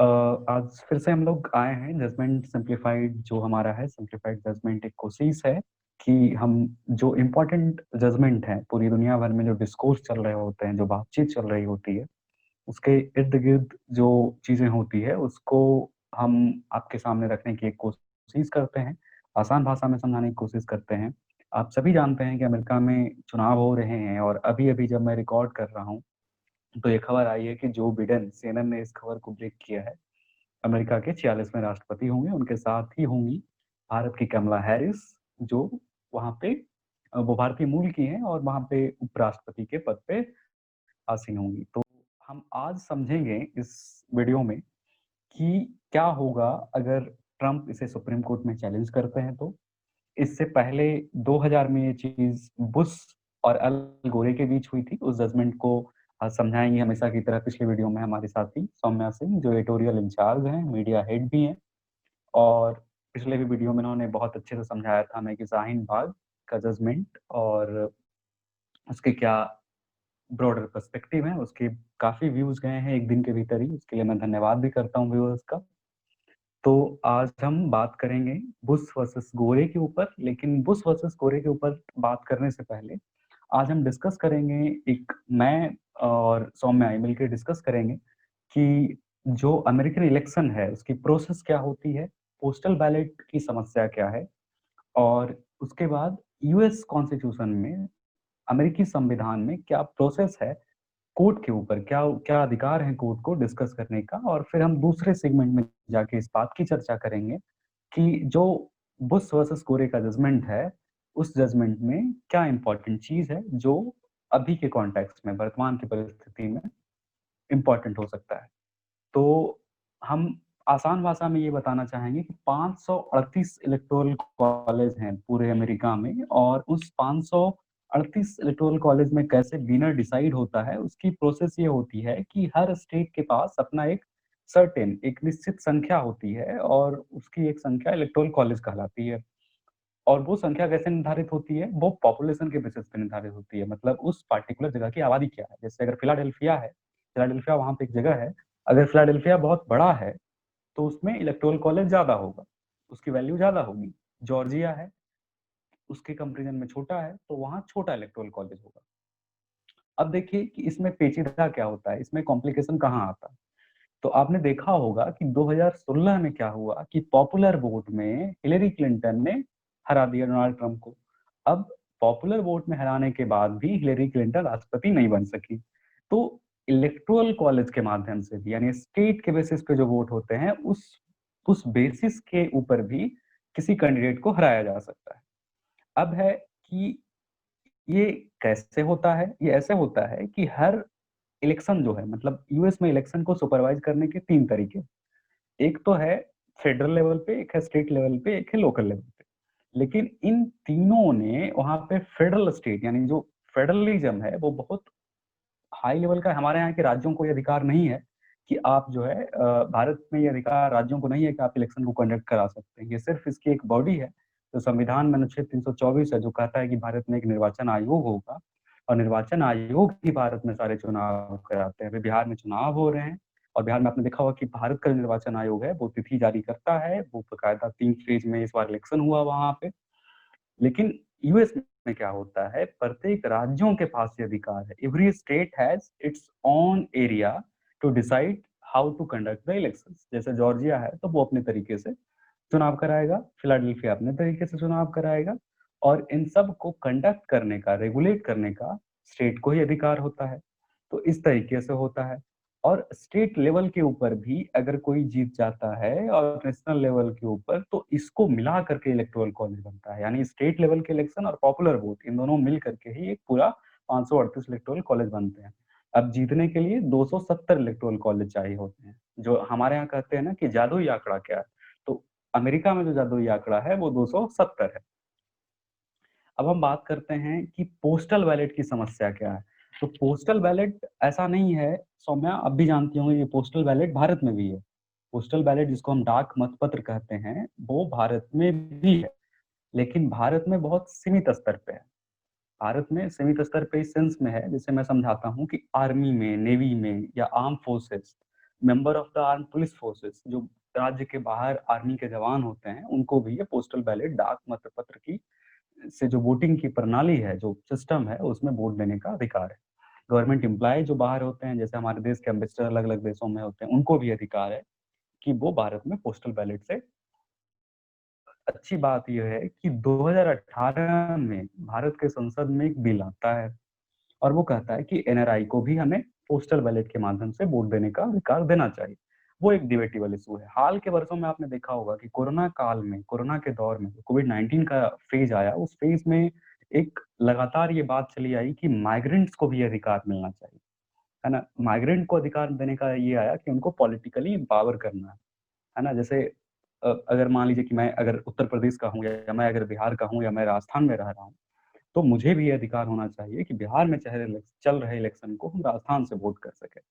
आज फिर से हम लोग आए हैं जजमेंट सिंप्लीफाइड जो हमारा है सिंप्लीफाइड जजमेंट एक कोशिश है कि हम जो इम्पोर्टेंट जजमेंट है पूरी दुनिया भर में जो डिस्कोर्स चल रहे होते हैं जो बातचीत चल रही होती है उसके इर्द गिर्द जो चीजें होती है उसको हम आपके सामने रखने की एक कोशिश करते हैं। आसान भाषा में समझाने की कोशिश करते हैं। आप सभी जानते हैं कि अमेरिका में चुनाव हो रहे हैं और अभी अभी जब मैं रिकॉर्ड कर रहा हूँ तो ये खबर आई है कि जो बिडेन CNN ने इस खबर को ब्रेक किया है। अमेरिका के 46वें राष्ट्रपति होंगे, उनके साथ ही होंगी भारत की कमला हैरिस, जो वहाँ पे वो भारतीय मूल की हैं और वहाँ पे उपराष्ट्रपति के पद पे आसीन होंगी। तो हम आज समझेंगे इस वीडियो में कि क्या होगा अगर ट्रम्प इसे सुप्रीम कोर्ट में चैलेंज करते हैं तो। इससे पहले 2000 में ये चीज़ बुश और अल गोरे के बीच हुई थी। उस जजमेंट को समझाएँगे हमेशा की तरह पिछले वीडियो में हमारे साथी सौम्या सिंह जो एडिटोरियल इंचार्ज हैं, मीडिया हेड भी हैं और पिछले भी वीडियो में उन्होंने बहुत अच्छे से समझाया था हमें कि शाहीन बाग का जजमेंट और उसके क्या ब्रॉडर पर्सपेक्टिव है। उसके काफ़ी व्यूज़ गए हैं 1 दिन के भीतर ही, उसके लिए मैं धन्यवाद भी करता हूँ व्यूअर्स का। तो आज हम बात करेंगे बुश वर्सेस गोरे के ऊपर, लेकिन बुश वर्सेस गोरे के ऊपर बात करने से पहले आज हम डिस्कस करेंगे एक मैं और सौम्या मिलकर डिस्कस करेंगे कि जो अमेरिकन इलेक्शन है उसकी प्रोसेस क्या होती है, पोस्टल बैलेट की समस्या क्या है और उसके बाद यूएस कॉन्स्टिट्यूशन में अमेरिकी संविधान में क्या प्रोसेस है कोर्ट के ऊपर, क्या क्या अधिकार है कोर्ट को डिस्कस करने का। और फिर हम दूसरे सेगमेंट में जाके इस बात की चर्चा करेंगे कि जो बुश वर्सेस कोरे का जजमेंट है, उस जजमेंट में क्या इम्पोर्टेंट चीज़ है जो अभी के कॉन्टेक्स्ट में, वर्तमान की परिस्थिति में इम्पोर्टेंट हो सकता है। तो हम आसान भाषा में ये बताना चाहेंगे कि 538 इलेक्टोरल कॉलेज हैं पूरे अमेरिका में और उस 538 इलेक्टोरल कॉलेज में कैसे विनर डिसाइड होता है, उसकी प्रोसेस ये होती है कि हर स्टेट के पास अपना एक सर्टेन एक निश्चित संख्या होती है और उसकी एक संख्या इलेक्टोरल कॉलेज कहलाती है। और वो संख्या कैसे निर्धारित होती है? वो पॉपुलेशन के बेसिस पे निर्धारित होती है। मतलब उस पार्टिकुलर जगह की आबादी क्या है? जैसे अगर फिलाडेल्फिया है, फिलाडेल्फिया वहाँ पे एक जगह है, अगर फिलाडेल्फिया बहुत बड़ा है, तो उसमें इलेक्टोरल कॉलेज ज़्यादा होगा, उसकी वैल्यू ज़्यादा होगी। जॉर्जिया है, उसके कंपैरिज़न में छोटा है, तो वहाँ छोटा इलेक्टोरल कॉलेज होगा। अब देखिए कि इसमें पेचीदा क्या होता है, इसमें कॉम्प्लिकेशन कहाँ आता है? तो आपने देखा होगा कि 2016 में क्या हुआ कि पॉपुलर वोट में हिलेरी क्लिंटन ने हरा दिया डोनाल्ड ट्रंप को। अब पॉपुलर वोट में हराने के बाद भी हिलेरी क्लिंटन राष्ट्रपति नहीं बन सकी। तो इलेक्टोरल कॉलेज के माध्यम से भी यानी स्टेट के बेसिस पे जो वोट होते हैं उस बेसिस के ऊपर भी किसी कैंडिडेट को हराया जा सकता है। अब है कि ये कैसे होता है? ये ऐसे होता है कि हर इलेक्शन जो है मतलब यूएस में इलेक्शन को सुपरवाइज करने के 3 तरीके। एक तो है फेडरल लेवल पे, एक है स्टेट लेवल पे, एक है लोकल लेवल पे। लेकिन इन तीनों ने वहाँ पे फेडरल स्टेट यानी जो फेडरलिज्म है वो बहुत हाई लेवल का है। हमारे यहाँ के राज्यों को ये अधिकार नहीं है कि आप जो है भारत में ये अधिकार राज्यों को नहीं है कि आप इलेक्शन को कंडक्ट करा सकते हैं। ये सिर्फ इसकी एक बॉडी है, तो संविधान में अनुच्छेद 324 है जो कहता है कि भारत में एक निर्वाचन आयोग होगा और निर्वाचन आयोग ही भारत में सारे चुनाव कराते हैं। अभी बिहार में चुनाव हो रहे हैं और बिहार में आपने देखा होगा कि भारत का जो निर्वाचन आयोग है वो तिथि जारी करता है, वो बकायदा 3 फेज में इस बार इलेक्शन हुआ वहाँ पे। लेकिन यूएस में क्या होता है, प्रत्येक राज्यों के पास ये अधिकार है। Every state has its own area to decide how to conduct the elections. जैसे जॉर्जिया है तो वो अपने तरीके से चुनाव कराएगा, फिलाडेल्फिया अपने तरीके से चुनाव कराएगा और इन सब को कंडक्ट करने का, रेगुलेट करने का स्टेट को ही अधिकार होता है। तो इस तरीके से होता है। और स्टेट लेवल के ऊपर भी अगर कोई जीत जाता है और नेशनल लेवल के ऊपर तो इसको मिला करके इलेक्टोरल कॉलेज बनता है। यानी स्टेट लेवल के इलेक्शन और पॉपुलर वोट इन दोनों मिल करके ही एक पूरा 538 इलेक्टोरल कॉलेज बनते हैं। अब जीतने के लिए 270 इलेक्टोरल कॉलेज चाहिए होते हैं। जो हमारे यहाँ कहते हैं ना कि जादुई आंकड़ा क्या है, तो अमेरिका में जो जादुई आंकड़ा है वो 270 है। अब हम बात करते हैं कि पोस्टल बैलेट की समस्या क्या है। तो पोस्टल बैलेट ऐसा नहीं है, सौम्या आप भी जानती होंगी ये पोस्टल बैलेट भारत में भी है। पोस्टल बैलेट जिसको हम डाक मतपत्र कहते हैं, वो भारत में भी है, लेकिन भारत में बहुत सीमित स्तर पे है। भारत में सीमित स्तर पे इस सेंस में है, जैसे मैं समझाता हूँ कि आर्मी में, नेवी में या arm forces member of the arm police forces, जो राज्य के बाहर आर्मी के जवान होते हैं, उनको भी ये पोस्टल बैलेट डाक मतपत्र की से जो वोटिंग की प्रणाली है, जो सिस्टम है, उसमें वोट देने का अधिकार है। गवर्नमेंट एम्प्लॉय जो बाहर होते हैं, जैसे हमारे देश के एम्बेसडर अलग-अलग देशों में होते हैं, उनको भी अधिकार है कि वो भारत में पोस्टल बैलेट से अच्छी बात ये है कि 2018 में भारत के संसद में एक बिल आता है और वो कहता है कि एनआरआई को भी हमें पोस्टल बैलेट के माध्यम से वोट देने का अधिकार देना चाहिए। वो एक डिबेटेबल इश्यू है। हाल के वर्षों में आपने देखा होगा कि कोरोना काल में, कोरोना के दौर में कोविड-19 का फेज़ आया, उस फेज़ में एक लगातार ये बात चली आई कि माइग्रेंट्स को भी अधिकार मिलना चाहिए, है ना? माइग्रेंट को अधिकार देने का ये आया कि उनको पॉलिटिकली एम्पावर करना है ना? जैसे अगर मान लीजिए कि मैं अगर उत्तर प्रदेश का हूँ या मैं अगर बिहार का हूँ या मैं राजस्थान में रह रहा हूँ, तो मुझे भी ये अधिकार होना चाहिए कि बिहार में चल रहे इलेक्शन को हम राजस्थान से वोट कर सकें।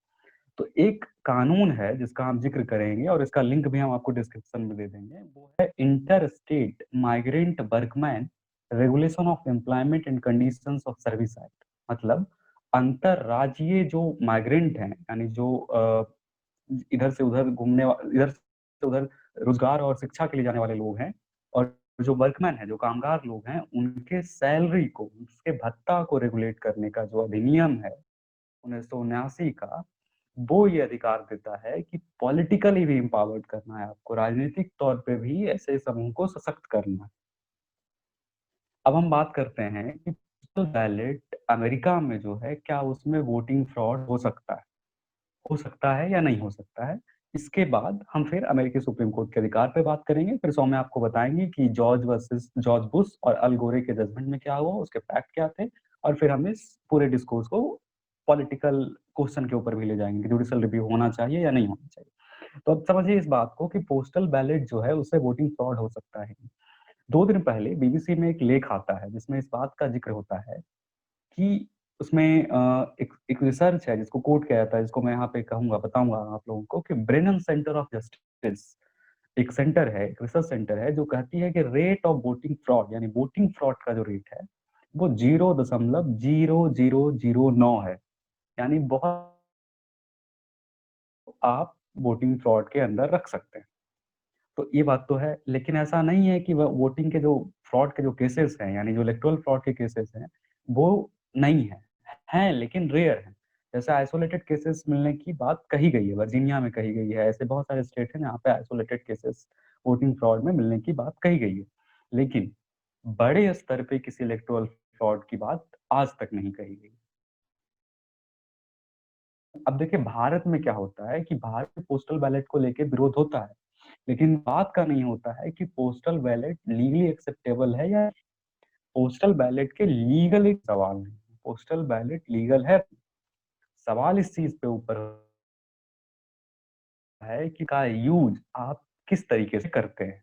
तो एक कानून है जिसका हम ज़िक्र करेंगे और इसका लिंक भी हम आपको डिस्क्रिप्शन में दे देंगे, वो है inter state migrant workman regulation of employment and conditions of service act. मतलब अंतर्राज्यीय जो माइग्रेंट हैं, यानी जो इधर से उधर इधर से उधर रोज़गार और शिक्षा के लिए जाने वाले लोग हैं और जो वर्कमैन हैं, जो कामगार लोग हैं, उनके सैलरी को, उसके भत्ता को रेगुलेट करने का जो अधिनियम है 1979 का, वो ये अधिकार देता है कि पॉलिटिकली भी एम्पावर्ड करना है आपको, राजनीतिक तौर पे भी ऐसे समूह को सशक्त करना है। अब हम बात करते हैं कि पोस्टल बैलेट अमेरिका में जो है, क्या उसमें वोटिंग फ्रॉड हो सकता है? हो सकता है या नहीं हो सकता है? इसके बाद हम फिर अमेरिकी सुप्रीम कोर्ट के अधिकार पे बात करेंगे, फिर सौम्य आपको बताएँगे कि जॉर्ज वर्सेस जॉर्ज बुश और अल गोरे के जजमेंट में क्या हुआ, उसके फैक्ट क्या थे और फिर हम इस पूरे डिस्कोर्स को पॉलिटिकल क्वेश्चन के ऊपर भी ले जाएँगे कि जुडिशियल रिव्यू होना चाहिए या नहीं होना चाहिए। तो अब समझिए इस बात को कि पोस्टल बैलेट जो है उससे वोटिंग फ्रॉड हो सकता है। 2 दिन पहले बीबीसी में एक लेख आता है जिसमें इस बात का ज़िक्र होता है कि उसमें एक एक रिसर्च है जिसको कोट किया जाता है, जिसको मैं यहाँ पे कहूँगा बताऊँगा आप लोगों को कि ब्रेनन सेंटर ऑफ जस्टिस एक सेंटर है, एक रिसर्च सेंटर है जो कहती है कि रेट ऑफ वोटिंग फ्रॉड यानी वोटिंग फ्रॉड का जो रेट है, वो 0.0009 है। यानी बहुत आप वोटिंग फ्रॉड के अंदर रख सकते हैं। तो ये बात तो है, लेकिन ऐसा नहीं है कि व वोटिंग के जो फ्रॉड के जो केसेज़ हैं, यानी जो इलेक्टोरल फ्रॉड के केसेज़ हैं, वो नहीं हैं। हैं लेकिन रेयर हैं। जैसे आइसोलेटेड केसेज़ मिलने की बात कही गई है, वर्जीनिया में कही गई है, ऐसे बहुत सारे स्टेट हैं जहाँ पे आइसोलेटेड केसेज़ वोटिंग फ्रॉड में मिलने की बात कही गई है। लेकिन बड़े स्तर पे किसी इलेक्टोरल फ्रॉड की बात आज तक नहीं कही गई। अब देखिए भारत में क्या होता है कि भारत में पोस्टल बैलेट को लेके विरोध होता है। लेकिन बात का नहीं होता है कि पोस्टल बैलेट लीगली एक्सेप्टेबल है या पोस्टल बैलेट के लीगल एक सवाल नहीं। पोस्टल बैलेट लीगल है, सवाल इस चीज़ पे ऊपर है कि का यूज़ आप किस तरीके से करते हैं।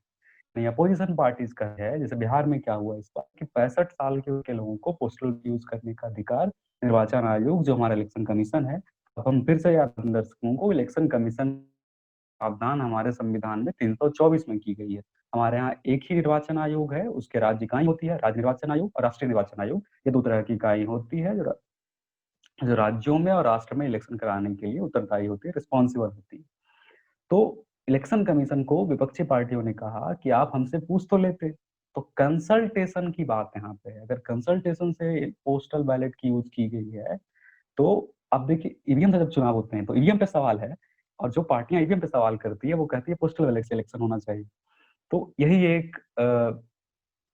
नहीं अपोज़िशन पार्टीज़ का है, जैसे बिहार में क्या हुआ इस बार कि 65 साल के लोगों को पोस्टल यूज़ करने का अधिकार निर्वाचन आयोग जो हमारा इलेक्शन कमीशन है, अब हम फिर से याद करें दर्शकों को इलेक्शन कमीशन प्रावधान हमारे संविधान में 324 में की गई है। हमारे यहाँ एक ही निर्वाचन आयोग है, उसके राज्य इकाई होती है, राज्य निर्वाचन आयोग और राष्ट्रीय निर्वाचन आयोग। ये 2 तरह की इकाई होती है जो राज्यों में और राष्ट्र में इलेक्शन कराने के लिए उत्तरदायी होती है, रिस्पॉन्सिबल होती है। तो इलेक्शन कमीशन को विपक्षी पार्टियों ने कहा कि आप हमसे पूछ तो लेते। तो कंसल्टेशन की बात यहाँ पे है। अगर कंसल्टेशन से पोस्टल बैलेट की यूज़ की गई है, तो अब देखिए ईवीएम से जब चुनाव होते हैं, तो ईवीएम पे सवाल है और जो पार्टियाँ ईवीएम पे सवाल करती है, वो कहती है पोस्टल बैलेट से इलेक्शन होना चाहिए। तो यही एक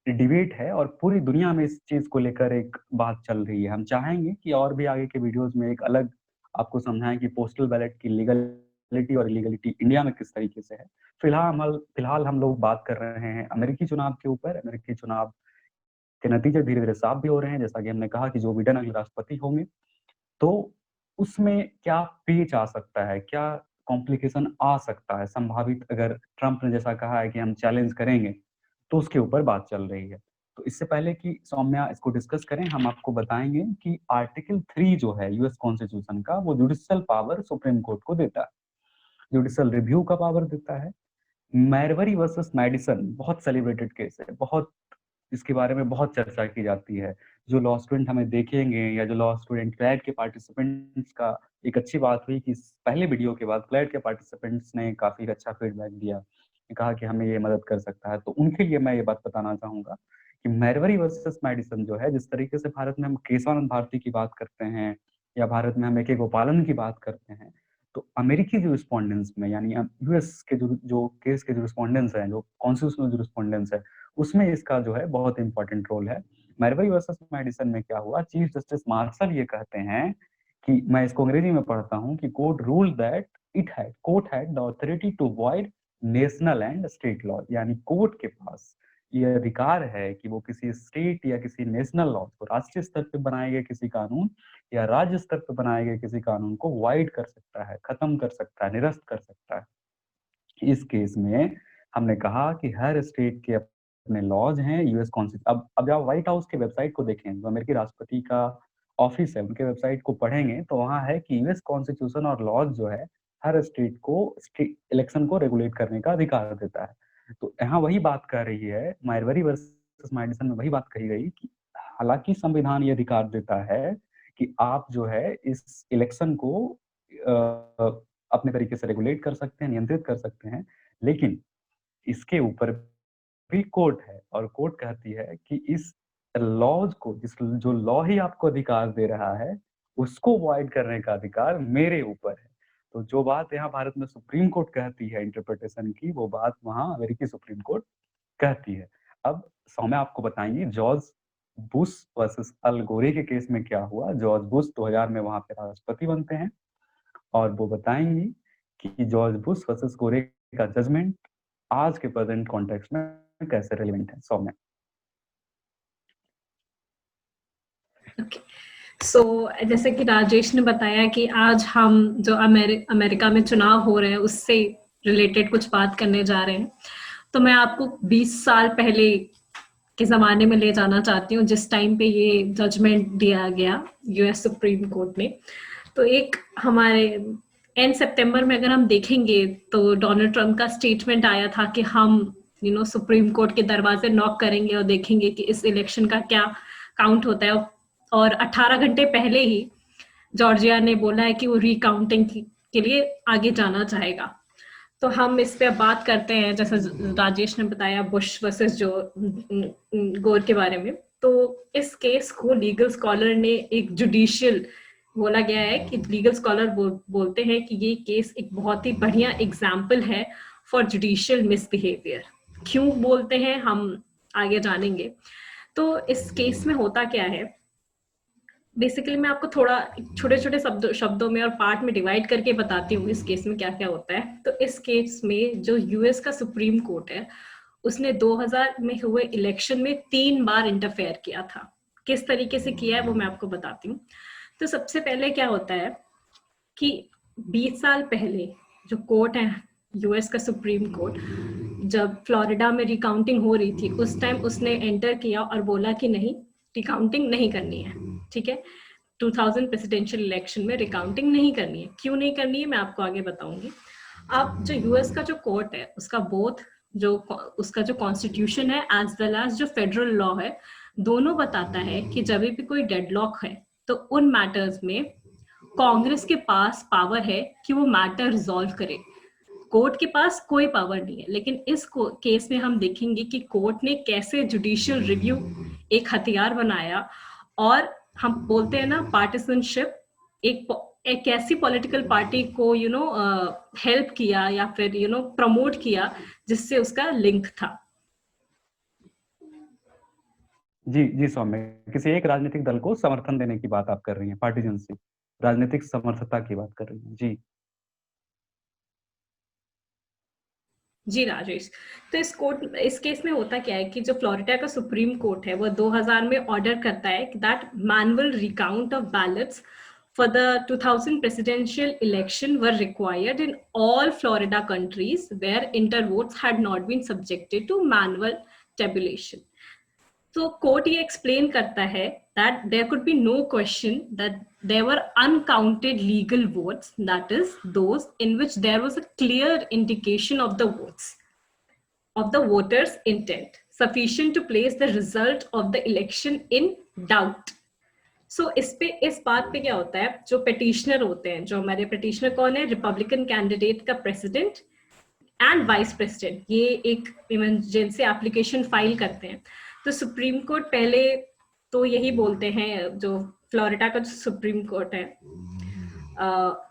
डिबेट है और पूरी दुनिया में इस चीज़ को लेकर एक बात चल रही है। हम चाहेंगे कि और भी आगे के वीडियोज़ में एक अलग आपको समझाएँ कि पोस्टल बैलेट की लीगलिटी और इल्लीगलिटी इंडिया में किस तरीके से है। फिलहाल हम लोग बात कर रहे हैं अमेरिकी चुनाव के ऊपर। अमेरिकी चुनाव के नतीजे धीरे-धीरे साफ भी हो रहे हैं, जैसा कि हमने कहा कि जो बिडेन अगले राष्ट्रपति होंगे। तो उसमें क्या पेच आ सकता है? क्या कॉम्प्लिकेशन आ सकता है संभावित अगर ट्रम्प ने जैसा कहा है कि हम चैलेंज करेंगे, तो उसके ऊपर बात चल रही है। तो इससे पहले कि सौम्या इसको डिस्कस करें, हम आपको बताएँगे कि आर्टिकल 3 जो है यूएस कॉन्स्टिट्यूशन का, वो जुडिशियल पावर सुप्रीम कोर्ट को देता है। जुडिशियल रिव्यू का पावर देता है। मैरवरी वर्सेस मैडिसन बहुत सेलिब्रेटेड केस है, बहुत इसके बारे में बहुत चर्चा की जाती है। जो लॉ स्टूडेंट हमें देखेंगे या जो लॉ स्टूडेंट क्लैट के पार्टिसिपेंट्स का एक अच्छी बात हुई कि पहले वीडियो के बाद क्लैट के पार्टिसिपेंट्स ने काफ़ी अच्छा फीडबैक दिया, कहा कि हमें ये मदद कर सकता है। तो उनके लिए मैं ये बात बताना चाहूँगा कि मैरवरी वर्सेस मेडिसन जो है, जिस तरीके से भारत में हम केशवानंद भारती की बात करते हैं या भारत में हम ए.के. गोपालन की बात करते हैं, तो अमेरिकी जो रिस्पोंडेंट्स में यानी यूएस के जो केस के जो रिस्पोंडेंट्स हैं, जो कॉन्स्टिट्यूशनल जो रिस्पोंडेंट्स है, उसमें इसका जो है बहुत इंपॉर्टेंट रोल है। मैरवरी वर्सेस मेडिसन में क्या हुआ, चीफ जस्टिस मार्शल ये कहते हैं कि मैं इसको अंग्रेजी में पढ़ता हूँ कि court had the authority to void national and state law, यानी कोर्ट के पास ये अधिकार है कि वो किसी स्टेट या किसी नेशनल लॉ को, राष्ट्रीय स्तर पे बनाए गए किसी कानून या राज्य स्तर पे बनाए गए किसी कानून को वाइड कर सकता है, खत्म कर सकता है, निरस्त कर सकता है। इस केस में हमने कहा कि हर स्टेट के अपने लॉज हैं, यूएस कॉन्स्टिट्यूशन। अब आप व्हाइट हाउस के वेबसाइट को देखें, जो अमेरिकी राष्ट्रपति का ऑफिस है, उनके वेबसाइट को पढ़ेंगे तो वहां है कि यूएस कॉन्स्टिट्यूशन और लॉज जो है हर स्टेट को इलेक्शन को रेगुलेट करने का अधिकार देता है। तो यहाँ वही बात कह रही है, मारवरी वर्सेस मेडिसन में वही बात कही गई कि हालांकि संविधान ये अधिकार देता है कि आप जो है इस इलेक्शन को अपने तरीके से रेगुलेट कर सकते हैं, नियंत्रित कर सकते हैं, लेकिन इसके ऊपर भी कोर्ट है और कोर्ट कहती है कि इस लॉज को, जिस जो लॉ ही आपको अधिकार दे रहा है, उसको वॉइड करने का अधिकार मेरे ऊपर है। तो जो बात यहाँ भारत में सुप्रीम कोर्ट कहती है इंटरप्रिटेशन की, वो बात वहाँ अमेरिकी सुप्रीम कोर्ट कहती है। अब सौम्या आपको बताएंगे जॉर्ज बुश वर्सेस अल गोरे के केस में क्या हुआ। जॉर्ज बुश 2000 में वहां पे राष्ट्रपति बनते हैं और वो बताएंगी कि जॉर्ज बुश वर्सेस गोरे का जजमेंट आज के प्रेजेंट कॉन्टेक्स्ट में कैसे रेलेवेंट है। सौम्या। सो जैसे कि राजेश ने बताया कि आज हम जो अमेरिका में चुनाव हो रहे हैं उससे रिलेटेड कुछ बात करने जा रहे हैं। तो मैं आपको 20 साल पहले के ज़माने में ले जाना चाहती हूँ, जिस टाइम पे ये जजमेंट दिया गया यूएस सुप्रीम कोर्ट में। तो एक हमारे एंड सितंबर में अगर हम देखेंगे तो डोनाल्ड ट्रंप का स्टेटमेंट आया था कि हम सुप्रीम कोर्ट के दरवाजे नॉक करेंगे और देखेंगे कि इस इलेक्शन का क्या काउंट होता है। और 18 घंटे पहले ही जॉर्जिया ने बोला है कि वो रिकाउंटिंग के लिए आगे जाना चाहेगा। तो हम इस पे बात करते हैं, जैसे राजेश ने बताया बुश वर्सेस जो गोर के बारे में। तो इस केस को लीगल स्कॉलर ने एक जुडिशियल बोला गया है कि लीगल स्कॉलर बोलते हैं कि ये केस एक बहुत ही बढ़िया एग्जाम्पल है फॉर जुडिशियल मिसबिहेवियर। क्यों बोलते हैं हम आगे जानेंगे। तो इस केस में होता क्या है, बेसिकली मैं आपको थोड़ा छोटे छोटे शब्दों में और पार्ट में डिवाइड करके बताती हूँ इस केस में क्या क्या होता है। तो इस केस में जो यूएस का सुप्रीम कोर्ट है उसने 2000 में हुए इलेक्शन में 3 बार इंटरफेयर किया था। किस तरीके से किया है वो मैं आपको बताती हूँ। तो सबसे पहले क्या होता है कि 20 साल पहले जो कोर्ट है यूएस का सुप्रीम कोर्ट, जब फ्लोरिडा में रिकाउंटिंग हो रही थी उस टाइम उसने एंटर किया और बोला कि नहीं, रिकाउंटिंग नहीं करनी है। ठीक है, 2000 प्रेसिडेंशियल इलेक्शन में रिकाउंटिंग नहीं करनी है। क्यों नहीं करनी है मैं आपको आगे बताऊंगी। अब जो यूएस का जो कोर्ट है उसका उसका जो कॉन्स्टिट्यूशन है एज वेल एज जो फेडरल लॉ है, दोनों बताता है कि जब भी कोई डेडलॉक है तो उन मैटर्स में कांग्रेस के पास पावर है कि वो मैटर रिजॉल्व करे। कोर्ट के पास कोई पावर नहीं है। लेकिन इस केस में हम देखेंगे कि कोर्ट ने कैसे जुडिशियल रिव्यू एक हथियार बनाया, और हम बोलते हैं ना पार्टिसनशिप, एक ऐसी पॉलिटिकल पार्टी को हेल्प किया या फिर प्रमोट किया जिससे उसका लिंक था। जी सौम्य, किसी एक राजनीतिक दल को समर्थन देने की बात आप कर रही हैं, पार्टिजनशिप, राजनीतिक समर्थता की बात कर रही हैं। जी जी राजेश, तो इस केस में होता क्या है कि जो फ्लोरिडा का सुप्रीम कोर्ट है वो 2000 में ऑर्डर करता है कि that manual recount of ballets for the 2000 presidential election were required in all Florida countries where intervotes had not been subjected to manual tabulation. तो कोर्ट ये एक्सप्लेन करता है that there could be no question that there were uncounted legal votes, that is those in which there was a clear indication of the votes of the voters' intent. sufficient to place the result of the election in doubt. सो इस बात पे क्या होता है, जो petitioner होते हैं, जो हमारे पेटिशनर कौन है, रिपब्लिकन कैंडिडेट का प्रेसिडेंट एंड वाइस प्रेसिडेंट, ये एक इमरजेंसी एप्लीकेशन फाइल करते हैं। तो सुप्रीम कोर्ट पहले तो यही बोलते हैं, जो फ्लोरिडा का जो सुप्रीम कोर्ट है,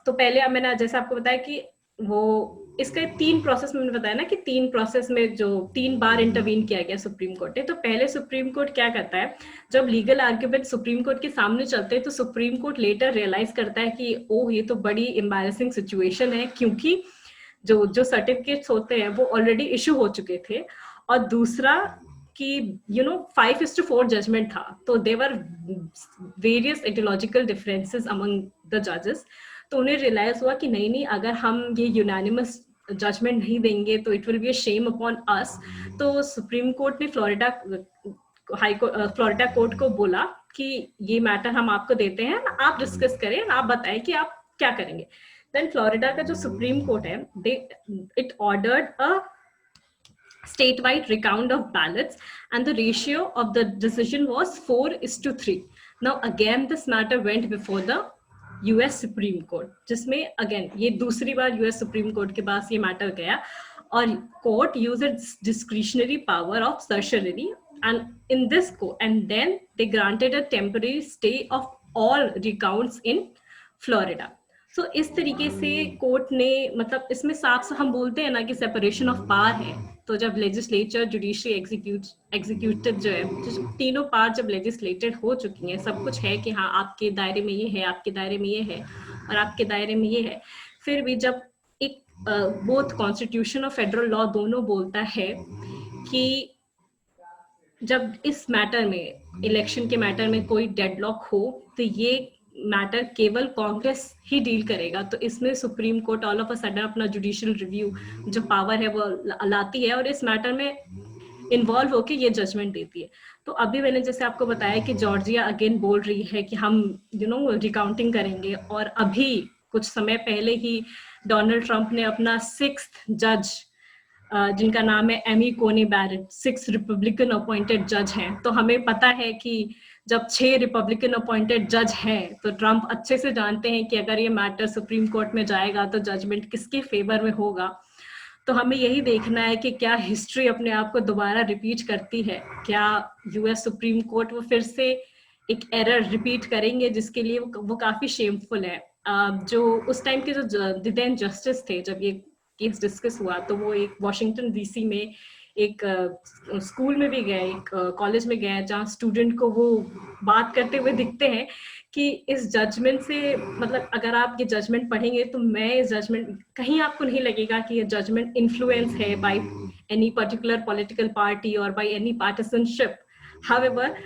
तो पहले मैंने जैसे आपको बताया कि वो इसका 3 प्रोसेस मैंने बताया ना कि 3 प्रोसेस में जो 3 बार इंटरवीन किया गया सुप्रीम कोर्ट ने। तो पहले सुप्रीम कोर्ट क्या करता है, जब लीगल आर्ग्यूमेंट सुप्रीम कोर्ट के सामने चलते हैं तो सुप्रीम कोर्ट लेटर रियलाइज करता है कि ओह ये तो बड़ी एम्बैरेसिंग सिचुएशन है, क्योंकि जो सर्टिफिकेट्स होते हैं वो ऑलरेडी इशू हो चुके थे, और दूसरा कि 5:4 जजमेंट था, तो there were various ideological differences among the जजेस। तो उन्हें रियलाइज हुआ कि नहीं, अगर हम ये यूनानिमस जजमेंट नहीं देंगे तो it will be a shame upon us. तो सुप्रीम कोर्ट ने फ्लोरिडा कोर्ट को बोला कि ये मैटर हम आपको देते हैं, आप डिस्कस करें, आप बताएं कि आप क्या करेंगे। देन फ्लोरिडा का जो सुप्रीम कोर्ट है, it ordered a statewide recount of ballots, and the ratio of the decision was 4:3. Now again this matter went before the US Supreme Court, जिसमें again ये दूसरी बार US Supreme Court के पास ये matter गया, और court used its discretionary power of certiorari, and in this court, and then they granted a temporary stay of all recounts in Florida. So इस तरीके से कोर्ट ने, मतलब इसमें साफ हम बोलते हैं ना कि सेपरेशन ऑफ पावर है। तो जब लेजिस्लेचर, जुडिशरी, एग्जीक्यूटिव जो है, तीनों पावर जब लेजिस्लेटेड हो चुकी हैं, सब कुछ है कि हाँ आपके दायरे में ये है, आपके दायरे में ये है, और आपके दायरे में ये है, फिर भी जब एक बोथ कॉन्स्टिट्यूशन और फेडरल लॉ दोनों बोलता है कि जब इस मैटर में, इलेक्शन के मैटर में कोई डेडलॉक हो, तो ये मैटर केवल कांग्रेस ही डील करेगा। तो इसमें supreme court all of a sudden अपना जुडिशियल रिव्यू जो पावर है वो लाती है, और इस मैटर में इन्वॉल्व होके ये जजमेंट देती है। तो अभी मैंने जैसे आपको बताया कि जॉर्जिया अगेन बोल रही है कि हम रिकाउंटिंग करेंगे, और अभी कुछ समय पहले ही डोनाल्ड ट्रंप ने अपना 6th जज, जिनका नाम है एमी कोनी बैरेट, 6 रिपब्लिकन अपॉइंटेड जज हैं। तो हमें पता है कि जब 6 रिपब्लिकन अपॉइंटेड जज हैं, तो ट्रंप अच्छे से जानते हैं कि अगर ये मैटर सुप्रीम कोर्ट में जाएगा तो जजमेंट किसके फेवर में होगा। तो हमें यही देखना है कि क्या हिस्ट्री अपने आप को दोबारा रिपीट करती है, क्या यूएस सुप्रीम कोर्ट वो फिर से एक एरर रिपीट करेंगे, जिसके लिए वो काफी शेमफुल है। जो उस टाइम के जो देन जस्टिस थे, जब ये केस डिस्कस हुआ, तो वो एक वॉशिंगटन डीसी में एक स्कूल में भी गए, एक कॉलेज में गए, जहाँ स्टूडेंट को वो बात करते हुए दिखते हैं कि इस जजमेंट से, मतलब अगर आप ये जजमेंट पढ़ेंगे तो मैं इस जजमेंट, कहीं आपको नहीं लगेगा कि ये जजमेंट इन्फ्लुएंस है by any particular political party और बाय एनी पार्टिसनशिप। हाउएवर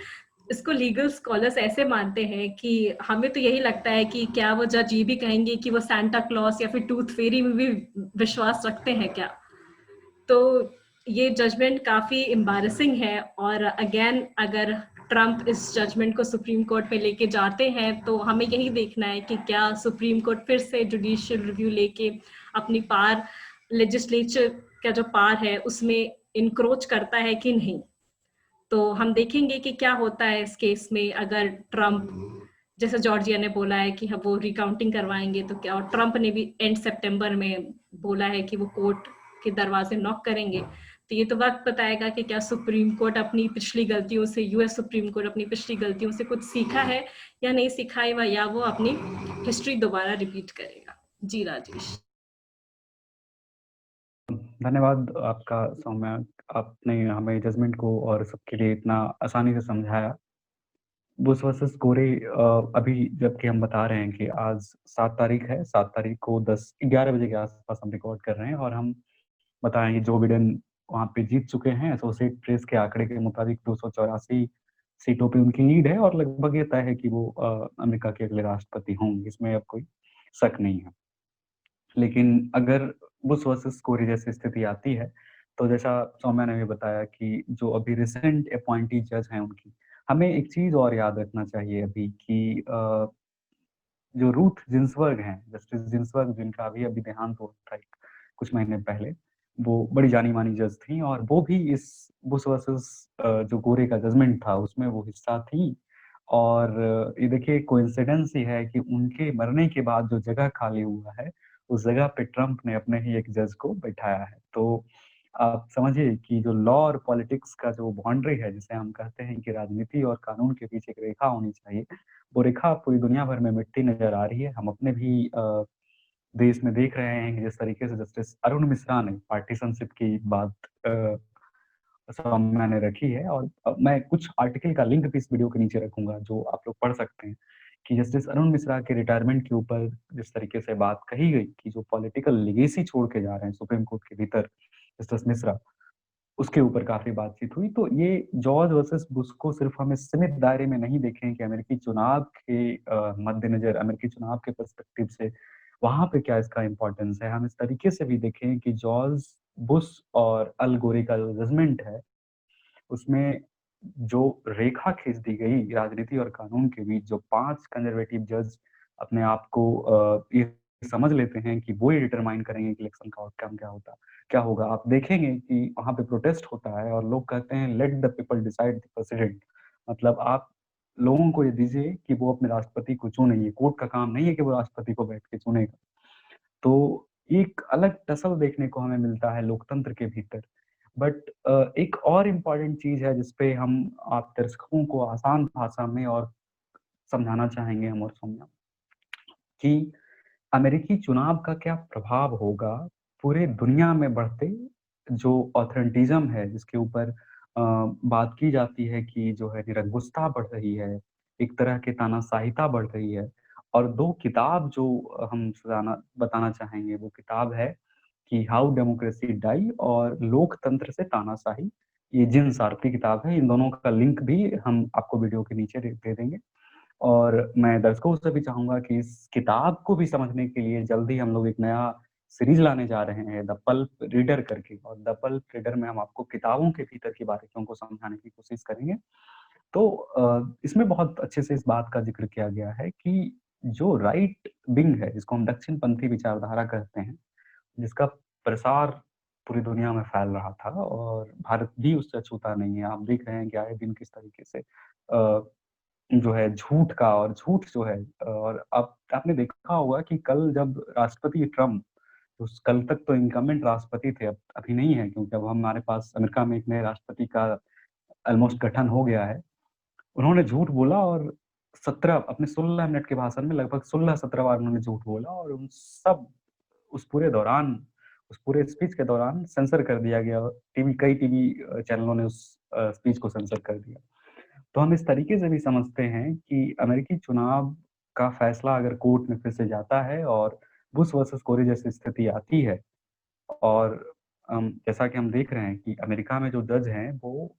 इसको लीगल स्कॉलर्स ऐसे मानते हैं कि हमें तो यही लगता है कि क्या वो जज ये भी कहेंगे कि वो सांता क्लॉस या फिर टूथ फेरी में भी विश्वास रखते हैं क्या। तो ये जजमेंट काफी एम्बैरेसिंग है, और अगेन अगर ट्रंप इस जजमेंट को सुप्रीम कोर्ट में लेके जाते हैं तो हमें यही देखना है कि क्या सुप्रीम कोर्ट फिर से जुडिशियल रिव्यू लेके अपनी पावर, लेजिस्लेचर का जो पावर है उसमें इनक्रोच करता है कि नहीं। तो हम देखेंगे कि क्या होता है इस केस में। अगर ट्रंप, जैसे जॉर्जिया ने बोला है कि वो रिकाउंटिंग करवाएंगे, तो क्या, और ट्रंप ने भी एंड सितंबर में बोला है कि वो कोर्ट के दरवाजे नॉक करेंगे, तो ये तो वक्त बताएगा कि क्या सुप्रीम कोर्ट अपनी पिछली गलतियों से, यूएस सुप्रीम कोर्ट अपनी पिछली गलतियों से कुछ सीखा है या नहीं सीखा है, या वो अपनी हिस्ट्री दोबारा रिपीट करेगा। जी राजेश। धन्यवाद आपका सौम्या, आपने हमें जजमेंट को और सबके लिए इतना आसानी से समझाया। बुश वर्सेस गोरे, अभी जबकि हम बता रहे हैं कि आज 7 तारीख है, 7 तारीख को 11 बजे के आसपास हम रिकॉर्ड कर रहे हैं, और हम बताएं कि जो बिडेन वहाँ पे जीत चुके हैं। एसोसिएट प्रेस के आंकड़े के मुताबिक 284 सीटों पे उनकी लीड है, और लगभग ये तय है कि वो अमेरिका के अगले राष्ट्रपति होंगे, इसमें अब कोई शक नहीं है। लेकिन अगर बुश वर्सेस गोरे जैसी स्थिति आती है, तो जैसा सौम्या ने भी बताया कि जो अभी रिसेंट अपॉइंटी जज हैं उनकी, हमें एक चीज और याद रखना चाहिए अभी कि जो रूथ जिन्सबर्ग हैं, जस्टिस जिन्सबर्ग, जिनका अभी देहांत हुआ था कुछ महीने पहले, वो बड़ी जानी-मानी जज थीं और वो भी इस बुश वर्सेस जो गोरे का जजमेंट था उसमें वो हिस्सा थीं। और ये देखिए कोइंसिडेंस ही है कि उनके मरने के बाद जो जगह खाली हुआ है, उस जगह पे ट्रम्प ने अपने ही एक जज को बैठाया है। तो आप समझिए कि जो लॉ और पॉलिटिक्स का जो बाउंड्री है, जिसे हम कहते हैं कि राजनीति और कानून के बीच एक रेखा होनी चाहिए, वो रेखा पूरी दुनिया भर में मिटती नज़र आ रही है। हम अपने भी देश में देख रहे हैं कि जिस तरीके से जस्टिस अरुण मिश्रा ने पार्टिशनशिप की बात अ, सामने ने रखी है और मैं कुछ आर्टिकल का लिंक भी इस वीडियो के नीचे रखूँगा जो आप लोग पढ़ सकते हैं, कि जस्टिस अरुण मिश्रा के रिटायरमेंट के ऊपर जिस तरीके से बात कही गई कि जो पॉलिटिकल लेगेसी छोड़ के जा रहे हैं सुप्रीम कोर्ट के भीतर जस्टिस मिश्रा, उसके ऊपर काफ़ी बातचीत हुई। तो ये जॉर्ज वर्सेस बुश को सिर्फ़ हम इस सीमित दायरे में नहीं देखें कि अमेरिकी चुनाव के मद्देनज़र अमेरिकी चुनाव के पर्सपेक्टिव से वहाँ पे क्या इसका इम्पोर्टेंस है। हम इस तरीके से भी देखें कि जॉर्ज बुश और अल गोरे का जो जजमेंट है, उसमें जो रेखा खींच दी गई राजनीति और कानून के बीच, जो 5 कंज़र्वेटिव जज अपने आप को ये समझ लेते हैं कि वो ही डिटरमाइन करेंगे कि इलेक्शन का आउटकम क्या होगा। आप देखेंगे कि वहाँ पे प्रोटेस्ट होता है और लोग कहते हैं let the people decide the president, मतलब आप लोगों को ये दीजिए कि वो अपने राष्ट्रपति को चुनें। ये कोर्ट का काम नहीं है कि वो राष्ट्रपति को बैठ के चुनेगा। तो एक अलग टसल देखने को हमें मिलता है लोकतंत्र के भीतर। बट एक और इम्पोर्टेंट चीज़ है जिसपे हम आप दर्शकों को आसान भाषा में और समझाना चाहेंगे हम और सौम्या, कि अमेरिकी चुनाव का क्या प्रभाव होगा पूरे दुनिया में बढ़ते जो ऑथेंटिज़्म है, जिसके ऊपर बात की जाती है कि जो है निरंकुशता बढ़ रही है, एक तरह की तानाशाहीता बढ़ रही है। और 2 किताब जो हम सुझाना बताना चाहेंगे, वो किताब है कि हाउ डेमोक्रेसी डाई और लोकतंत्र से तानाशाही। ये जिन सार की किताब है, इन दोनों का लिंक भी हम आपको वीडियो के नीचे दे देंगे। और मैं दर्शकों से भी चाहूँगा कि इस किताब को भी समझने के लिए जल्द ही हम लोग एक नया सीरीज़ लाने जा रहे हैं द पल्प रीडर करके, और द पल्प रीडर में हम आपको किताबों के भीतर की बारीकियों को समझाने की कोशिश करेंगे। तो इसमें बहुत अच्छे से इस बात का ज़िक्र किया गया है कि जो राइट विंग है, जिसको हम दक्षिणपंथी विचारधारा कहते हैं, जिसका प्रसार पूरी दुनिया में फैल रहा था और भारत भी उससे अछूता नहीं है। आप देख रहे हैं कि आए दिन किस तरीके से जो है झूठ का और झूठ जो है और अब आपने देखा होगा कि कल जब राष्ट्रपति ट्रम्प, उस कल तक तो इनकम्बेंट राष्ट्रपति थे, अब अभी नहीं है क्योंकि अब हमारे पास अमेरिका में एक नए राष्ट्रपति का ऑलमोस्ट गठन हो गया है। उन्होंने झूठ बोला और 17 अपने 16 मिनट के भाषण में लगभग 16-17 बार उन्होंने झूठ बोला और उन सब उस पूरे दौरान, उस पूरे स्पीच के दौरान सेंसर कर दिया गया। कई टीवी चैनलों ने उस स्पीच को सेंसर कर दिया। तो हम इस तरीके से भी समझते हैं कि अमेरिकी चुनाव का फैसला अगर कोर्ट में फिर से जाता है और बुश वर्सेस कोरी जैसी स्थिति आती है और जैसा कि हम देख रहे हैं कि अमेरिका में जो जज हैं वो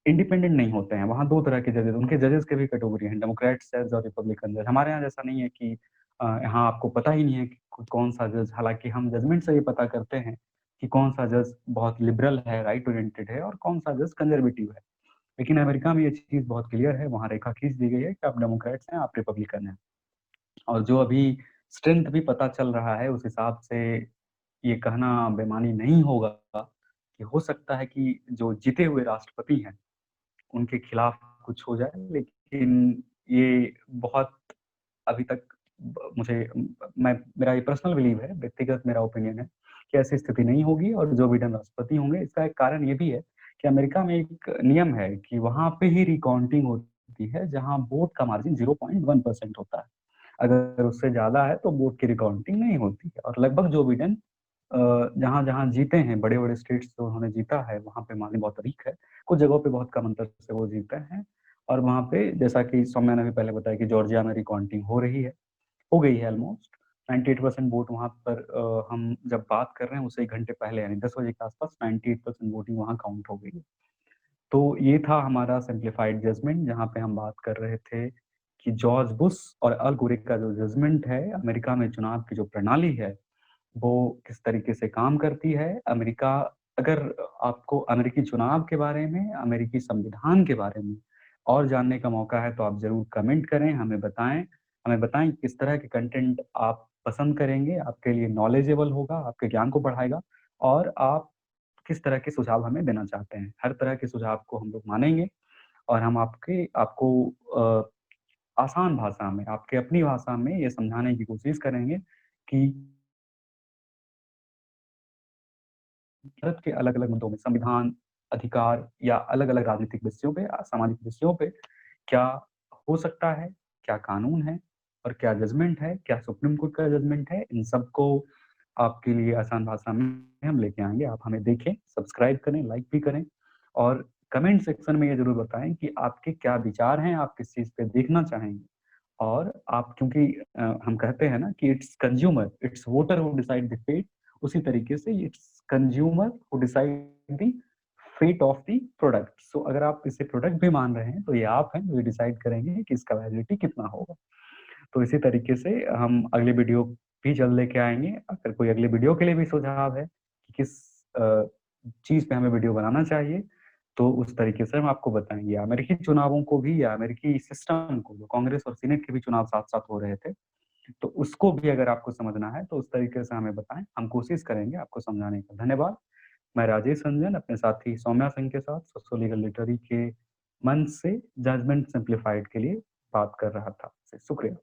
इंडिपेंडेंट नहीं होते हैं। वहाँ 2 तरह के जजेस, उनके जजेस के भी कैटेगरी हैं, डेमोक्रेट्स जज और रिपब्लिकन जज। हमारे यहाँ जैसा नहीं है कि यहाँ आपको पता ही नहीं है कि कौन-सा जज, हालाँकि हम जजमेंट से ये पता करते हैं कि कौन-सा जज बहुत लिबरल है, राइट ओरिएंटेड है और कौन-सा जज कंज़र्वेटिव है। लेकिन अमेरिका में ये चीज़ बहुत क्लियर है, वहाँ रेखा खींच दी गई है कि आप डेमोक्रेट्स हैं, आप रिपब्लिकन हैं। और जो अभी स्ट्रेंथ भी पता चल रहा है, उस हिसाब से ये कहना बेईमानी नहीं होगा कि हो सकता है कि जो जीते हुए राष्ट्रपति हैं, उनके खिलाफ कुछ हो जाए, लेकिन ये बहुत अभी तक मुझे मैं मेरा ये पर्सनल बिलीव है, व्यक्तिगत मेरा ओपिनियन है कि ऐसी स्थिति नहीं होगी और जो बिडेन राष्ट्रपति होंगे। इसका एक कारण ये भी है कि अमेरिका में एक नियम है कि वहाँ पे ही रिकाउंटिंग होती है, जहाँ वोट का मार्जिन 0.1% होता है। अगर उससे ज़्यादा है तो वोट की रिकाउंटिंग नहीं होती है और लगभग जो बिडेन जहाँ-जहाँ जीते हैं, बड़े-बड़े स्टेट्स जो उन्होंने जीता है, वहाँ पे मार्जिन बहुत अधिक है। कुछ जगहों पे बहुत कम अंतर से वो जीते हैं और वहाँ पे जैसा कि सौम्या ने भी पहले बताया कि जॉर्जिया में रिकाउंटिंग हो गई है ऑलमोस्ट। 98% वोट वहाँ पर हम जब बात कर रहे हैं उससे 1 घंटे पहले यानी 10 बजे के आस-पास 98% वोटिंग वहाँ काउंट हो गई है। तो ये था हमारा सिम्प्लिफाइड जजमेंट, जहाँ पे हम बात कर रहे थे कि जॉर्ज बुश और अल गोरे का जो जजमेंट है, अमेरिका में चुनाव की जो प्रणाली है, वो किस तरीके से काम करती है। अमेरिका, अगर आपको अमेरिकी चुनाव के बारे में, अमेरिकी संविधान के बारे में और जानने का मौका है तो आप ज़रूर कमेंट करें, हमें बताएँ किस तरह के कंटेंट आप पसंद करेंगे, आपके लिए नॉलेजेबल होगा, आपके ज्ञान को बढ़ाएगा और आप किस तरह के सुझाव हमें देना चाहते हैं। हर तरह के सुझाव को हम लोग मानेंगे और हम आपको आसान भाषा में, आपकी अपनी भाषा में ये समझाने की कोशिश करेंगे कि भारत के अलग-अलग मुद्दों में संविधान, अधिकार या अलग-अलग राजनीतिक विषयों पे सामाजिक विषयों पे क्या हो सकता है, क्या कानून है और क्या जजमेंट है, क्या सुप्रीम कोर्ट का जजमेंट है, इन सबको आपके लिए आसान भाषा में हम लेके आएँगे। आप हमें देखें, सब्सक्राइब करें, लाइक भी करें और कमेंट सेक्शन में ये ज़रूर बताएँ कि आपके क्या विचार हैं, आप किस चीज़ पे देखना चाहेंगे। और आप क्योंकि हम कहते हैं ना कि it's voter who decide the fate, उसी तरीके से it's consumer who decide the fate of the product. So अगर आप इसे प्रोडक्ट भी मान रहे हैं, तो ये आप हैं जो ये डिसाइड करेंगे कि इसका वैलिडिटी कितना होगा। तो इसी तरीके से हम अगले वीडियो भी जल्द लेके आएँगे। अगर कोई अगले वीडियो के लिए भी सुझाव है कि किस चीज़ पे हमें वीडियो बनाना चाहिए, तो उस तरीके से हम आपको बताएँगे। अमेरिकी चुनावों को भी या अमेरिकी सिस्टम को, जो कांग्रेस और सीनेट के भी चुनाव साथ-साथ हो रहे थे, तो उसको भी अगर आपको समझना है, तो उस तरीके से हमें बताएँ। हम कोशिश करेंगे आपको समझाने का। धन्यवाद। मैं राजेश रंजन अपने साथी सौम्या सिंह के साथ सोशियोलीगल लिटरेरी के मंच से जजमेंट सिम्प्लीफाइड के लिए बात कर रहा था। शुक्रिया।